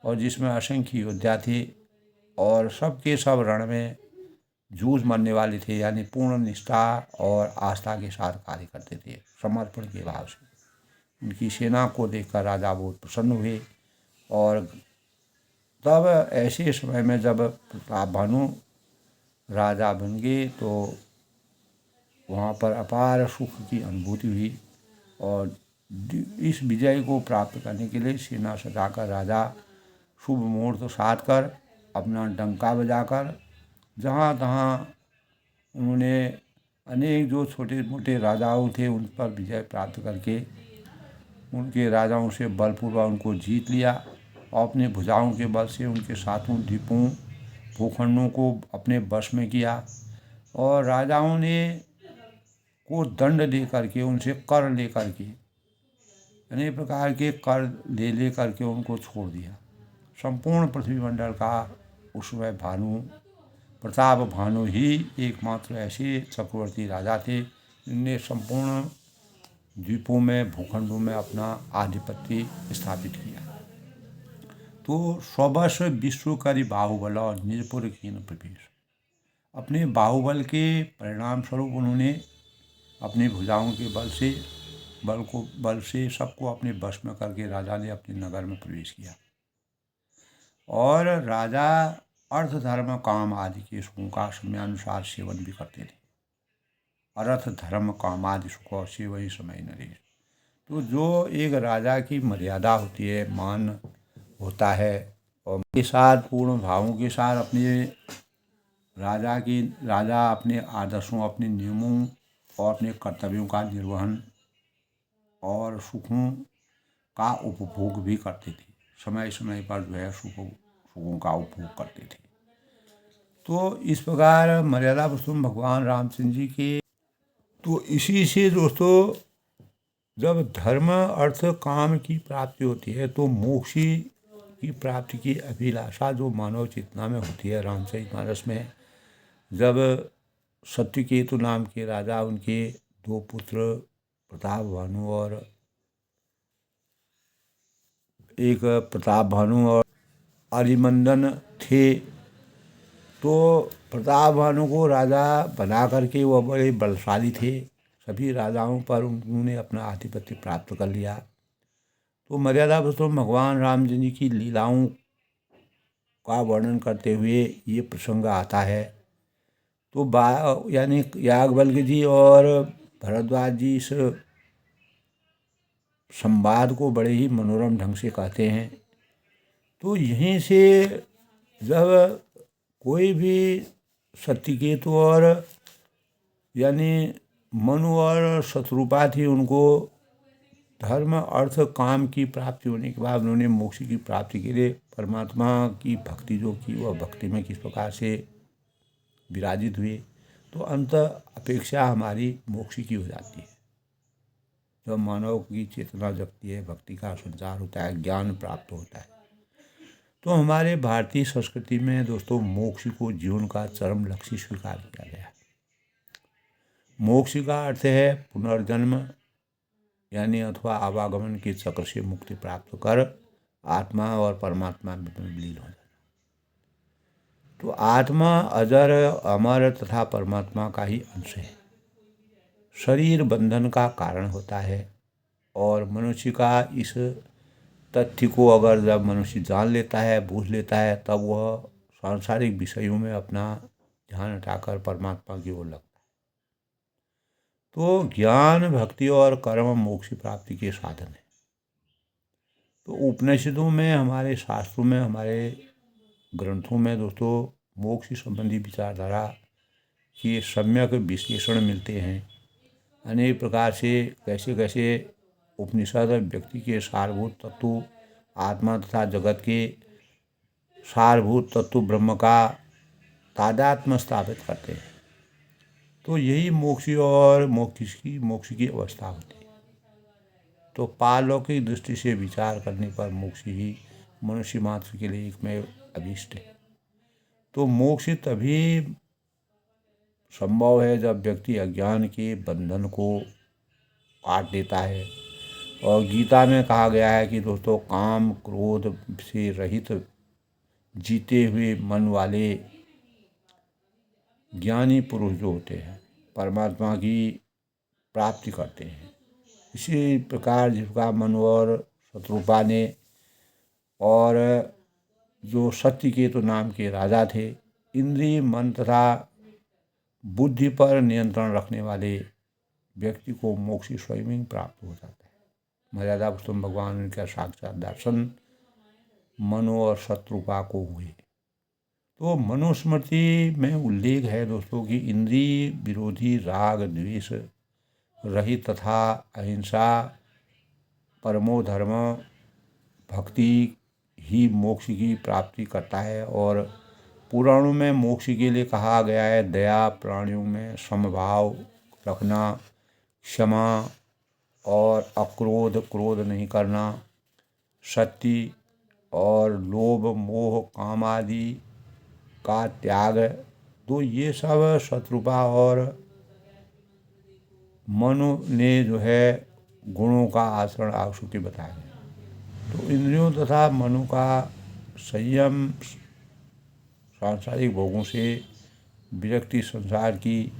Speaker 1: और जिसमें असंख्य योद्धा थे और सबके सब रण में जूझ मरने वाले थे, यानी पूर्ण निष्ठा और आस्था के साथ कार्य करते थे, समर्पण के भाव से। उनकी सेना को देखकर राजा बहुत प्रसन्न हुए। और तब ऐसे समय में जब प्रताप भानु राजा बन गए, तो वहाँ पर अपार सुख की अनुभूति हुई। और इस विजय को प्राप्त करने के लिए सेना सजाकर राजा शुभ मुहूर्त साध कर अपना डंका बजाकर जहाँ तहाँ उन्होंने अनेक जो छोटे मोटे राजाओं थे उन पर विजय प्राप्त करके उनके राजाओं से बलपूर्वक उनको जीत लिया और अपने भुजाओं के बल से उनके सातों द्वीपों भूखंडों को अपने वश में किया। और राजाओं ने को दंड दे करके उनसे कर ले करके अनेक प्रकार के कर ले करके उनको छोड़ दिया। संपूर्ण पृथ्वी मंडल का उस समय प्रताप भानु ही एकमात्र ऐसे चक्रवर्ती राजा थे जिनने संपूर्ण द्वीपों में भूखंडों में अपना आधिपत्य स्थापित किया। तो स्वबस विश्व करी बाहुबल और निजपुर कीन प्रवेश, अपने बाहुबल के परिणाम स्वरूप उन्होंने अपनी भुजाओं के बल से सबको अपने वश में करके राजा ने अपने नगर में प्रवेश किया। और राजा अर्थ धर्म काम आदि के सुखों का समयानुसार सेवन भी करते थे। अर्थ धर्म काम आदि सुख से वही समय नरेश। तो जो एक राजा की मर्यादा होती है, मान होता है, और के साथ पूर्ण भावों के साथ अपने राजा अपने आदर्शों, अपने नियमों और अपने कर्तव्यों का निर्वहन और सुखों का उपभोग भी करते थे। समय समय पर जो है सुखों का उपभोग करते थे। तो इस प्रकार मर्यादा पुरुषोत्तम भगवान रामचंद्र जी के, तो इसी से दोस्तों जब धर्म अर्थ काम की प्राप्ति होती है तो मोक्ष की प्राप्ति की अभिलाषा जो मानव चेतना में होती है। रामचरितमानस में जब सत्यकेतु नाम के राजा, उनके दो पुत्र प्रताप भानु और अरिमंदन थे, तो प्रताप भानु को राजा बना करके वह बड़े बलशाली थे, सभी राजाओं पर उन्होंने अपना आधिपत्य प्राप्त कर लिया। तो मर्यादा पुरुषोत्तम भगवान राम जी की लीलाओं का वर्णन करते हुए ये प्रसंग आता है। तो यानी याज्ञवल्क्य जी और भरद्वाज जी इस संवाद को बड़े ही मनोरम ढंग से कहते हैं। तो यहीं से जब कोई भी सत्यकेतु और यानी मनु और शत्रुपा थी, उनको धर्म अर्थ काम की प्राप्ति होने के बाद उन्होंने मोक्ष की प्राप्ति के लिए परमात्मा की भक्ति जो की, वह भक्ति में किस प्रकार से विराजित हुए, तो अंत अपेक्षा हमारी मोक्ष की हो जाती है। जब मानव की चेतना जगती है, भक्ति का संचार होता है, ज्ञान प्राप्त होता है। तो हमारे भारतीय संस्कृति में दोस्तों मोक्ष को जीवन का चरम लक्ष्य स्वीकार किया गया है। मोक्ष का अर्थ है पुनर्जन्म यानी अथवा आवागमन के चक्र से मुक्ति प्राप्त कर आत्मा और परमात्मा में विलीन हो जाना। तो आत्मा अजर अमर तथा परमात्मा का ही अंश है। शरीर बंधन का कारण होता है और मनुष्य का इस तथ्य को अगर जब मनुष्य जान लेता है, बूझ लेता है, तब वह सांसारिक विषयों में अपना ध्यान हटाकर परमात्मा की ओर लगता है। तो ज्ञान, भक्ति और कर्म मोक्ष प्राप्ति के साधन है। तो उपनिषदों में, हमारे शास्त्रों में, हमारे ग्रंथों में दोस्तों मोक्ष संबंधी विचारधारा के सम्यक विश्लेषण मिलते हैं। अनेक प्रकार से कैसे कैसे उपनिषद व्यक्ति के सारभूत तत्व आत्मा तथा जगत के सारभूत तत्व ब्रह्म का तादात्म्य स्थापित करते हैं। तो यही मोक्ष और मोक्ष की अवस्था होती है। तो पारलौकिक दृष्टि से विचार करने पर मोक्ष ही मनुष्य मात्र के लिए एकमेव अभीष्ट है। तो मोक्ष तभी संभव है जब व्यक्ति अज्ञान के बंधन को काट देता है। और गीता में कहा गया है कि दोस्तों काम क्रोध से रहित जीते हुए मन वाले ज्ञानी पुरुष जो होते हैं परमात्मा की प्राप्ति करते हैं। इसी प्रकार जिसका मनु और शत्रुपा ने और जो सत्यकेतु नाम के राजा थे, इंद्रिय मन तथा बुद्धि पर नियंत्रण रखने वाले व्यक्ति को मोक्ष स्वयं प्राप्त हो जाता है। मर्यादा पुरुषोत्तम भगवान का साक्षात दर्शन मनु और शत्रुपा को हुए। तो मनुस्मृति में उल्लेख है दोस्तों कि इंद्रिय विरोधी राग द्वेष रहित तथा अहिंसा परमो धर्म भक्ति ही मोक्ष की प्राप्ति करता है। और पुराणों में मोक्ष के लिए कहा गया है दया, प्राणियों में समभाव रखना, क्षमा और अक्रोध, क्रोध नहीं करना, सत्य और लोभ मोह काम आदि का त्याग। तो ये सब शत्रुपा और मनु ने जो है गुणों का आचरण आशु के बताया है। तो इंद्रियों तथा मनु का संयम सांसारिक भोगों से विरक्ति, संसार की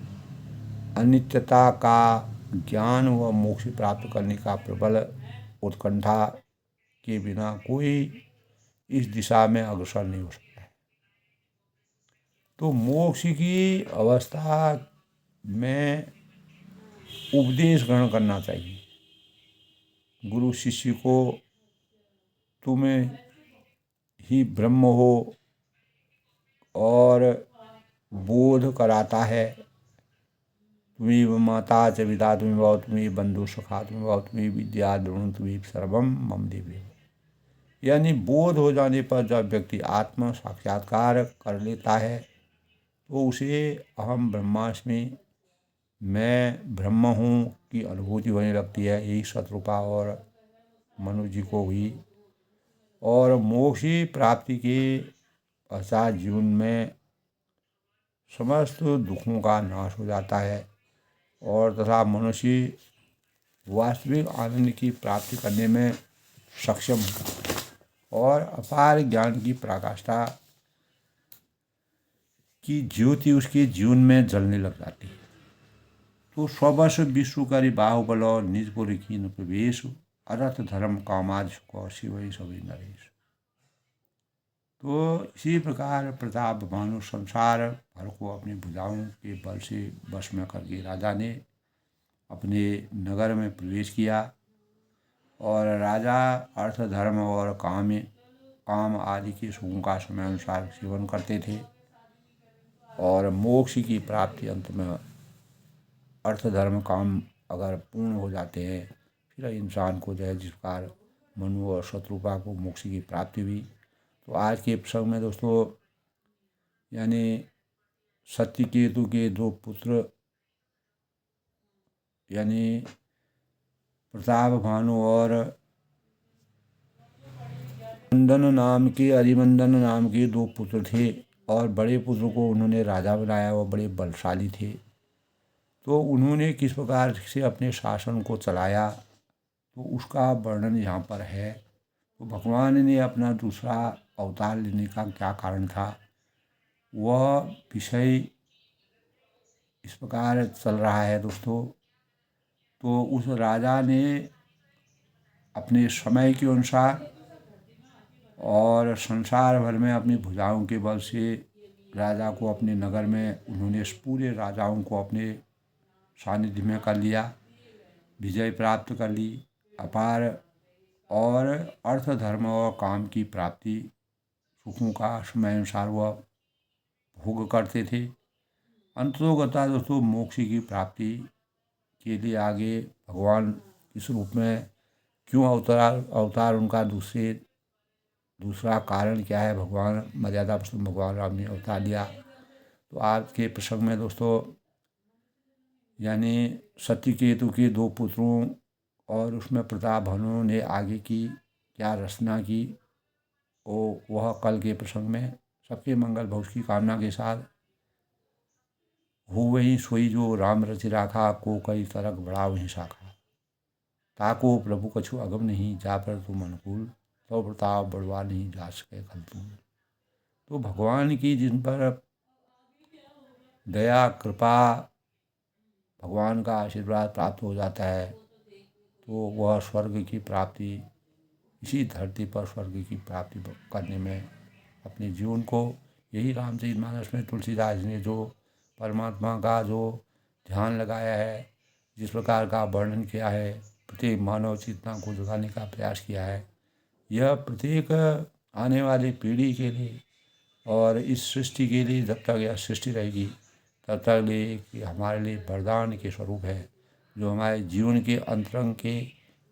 Speaker 1: अनित्यता का ज्ञान व मोक्ष प्राप्त करने का प्रबल उत्कंठा के बिना कोई इस दिशा में अग्रसर नहीं हो सकता है। तो मोक्ष की अवस्था में उपदेश ग्रहण करना चाहिए। गुरु शिष्य को तुम ही ब्रह्म हो और बोध कराता है। तुम्ही माता च पिता तुम्ही भव, तुम्ही बंधु सखा तुम्ही भव, तुम्ही विद्या द्रोण तुम्ही सर्वम मम देवी। यानी बोध हो जाने पर जब व्यक्ति आत्म साक्षात्कार कर लेता है तो उसे अहम ब्रह्मास्मि, मैं ब्रह्म हूँ की अनुभूति होने लगती है। यही शत्रुपा और मनु जी को हुई। और मोक्ष प्राप्ति के पश्चात जीवन में समस्त दुखों का नाश हो जाता है और तथा मनुष्य वास्तविक आनंद की प्राप्ति करने में सक्षम होता है और अपार ज्ञान की प्रकाष्ठा की ज्योति उसके जीवन में जलने लग जाती है। तो स्वबस विश्व करी बाहुबल निजपुर कीन प्रवेश, अर्थ धर्म कामाद सुख शिव सभी नरेश। तो इसी प्रकार प्रताप भानु संसार भर को अपनी भुजाओं के बल से वश में करके राजा ने अपने नगर में प्रवेश किया। और राजा अर्थ धर्म और काम आदि के सुखों का समय अनुसार सेवन करते थे। और मोक्ष की प्राप्ति अंत में अर्थ धर्म काम अगर पूर्ण हो जाते हैं फिर इंसान को जो है जिस प्रकार मनु और शत्रुपा को मोक्ष की प्राप्ति हुई। तो आज के प्रसंग में दोस्तों यानी सत्यकेतु के दो पुत्र यानी प्रताप भानु और अरिमंदन नाम के दो पुत्र थे। और बड़े पुत्र को उन्होंने राजा बनाया, वो बड़े बलशाली थे। तो उन्होंने किस प्रकार से अपने शासन को चलाया तो उसका वर्णन यहाँ पर है। तो भगवान ने अपना दूसरा अवतार लेने का क्या कारण था वह विषय इस प्रकार चल रहा है दोस्तों। तो उस राजा ने अपने समय के अनुसार और संसार भर में अपनी भुजाओं के बल से राजा को अपने नगर में उन्होंने पूरे राजाओं को अपने सानिध्य में कर लिया, विजय प्राप्त कर ली अपार। और अर्थ धर्म और काम की प्राप्ति सुखों का समय अनुसार वह भोग करते थे। अंततोगता दोस्तों मोक्ष की प्राप्ति के लिए आगे भगवान इस रूप में क्यों अवतार उनका दूसरा कारण क्या है, भगवान मर्यादा पुरुषोत्तम भगवान राम ने अवतार लिया। तो आज के प्रसंग में दोस्तों यानी सत्यकेतु के दो पुत्रों और उसमें प्रताप भानु ने आगे की क्या रचना की वह कल के प्रसंग में सबके मंगल भविष्य की कामना के साथ हो वही सोई जो राम रचि राखा को कई तरक बड़ा वहीं शाखा, ताको प्रभु कछु अगम नहीं जा पर तुम अनुकूल, तो प्रताप बढ़वा नहीं जा सके कल तुम। तो भगवान की जिन पर दया कृपा भगवान का आशीर्वाद प्राप्त हो जाता है तो वह स्वर्ग की प्राप्ति इसी धरती पर स्वर्ग की प्राप्ति करने में अपने जीवन को यही रामचरितमानस में तुलसीदास ने जो परमात्मा का जो ध्यान लगाया है, जिस प्रकार का वर्णन किया है, प्रत्येक मानव चेतना को जगाने का प्रयास किया है, यह प्रत्येक आने वाली पीढ़ी के लिए और इस सृष्टि के लिए जब तक यह सृष्टि रहेगी तब तक लिए कि हमारे लिए वरदान के स्वरूप है, जो हमारे जीवन के अंतरंग के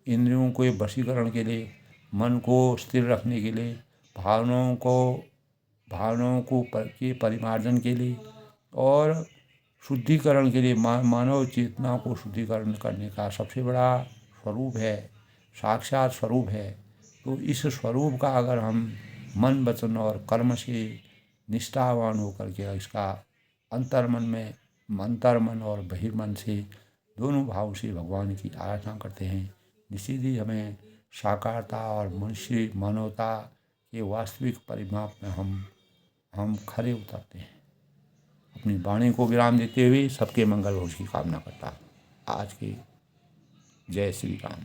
Speaker 1: इंद्रियों के वशीकरण के लिए, मन को स्थिर रखने के लिए, भावनाओं को के परिमार्जन के लिए और शुद्धिकरण के लिए, मानव चेतना को शुद्धिकरण करने का सबसे बड़ा स्वरूप है, साक्षात स्वरूप है। तो इस स्वरूप का अगर हम मन वचन और कर्म से निष्ठावान होकर के इसका अंतर्मन में, अंतर्मन और बहिर्मन से दोनों भाव से भगवान की आराधना करते हैं, निश्चित ही हमें साकारता और मनुष्य मानवता के वास्तविक परिमाप में हम खरे उतरते हैं। अपनी वाणी को विराम देते हुए सबके मंगल हो उसकी कामना करता आज के जय श्री राम।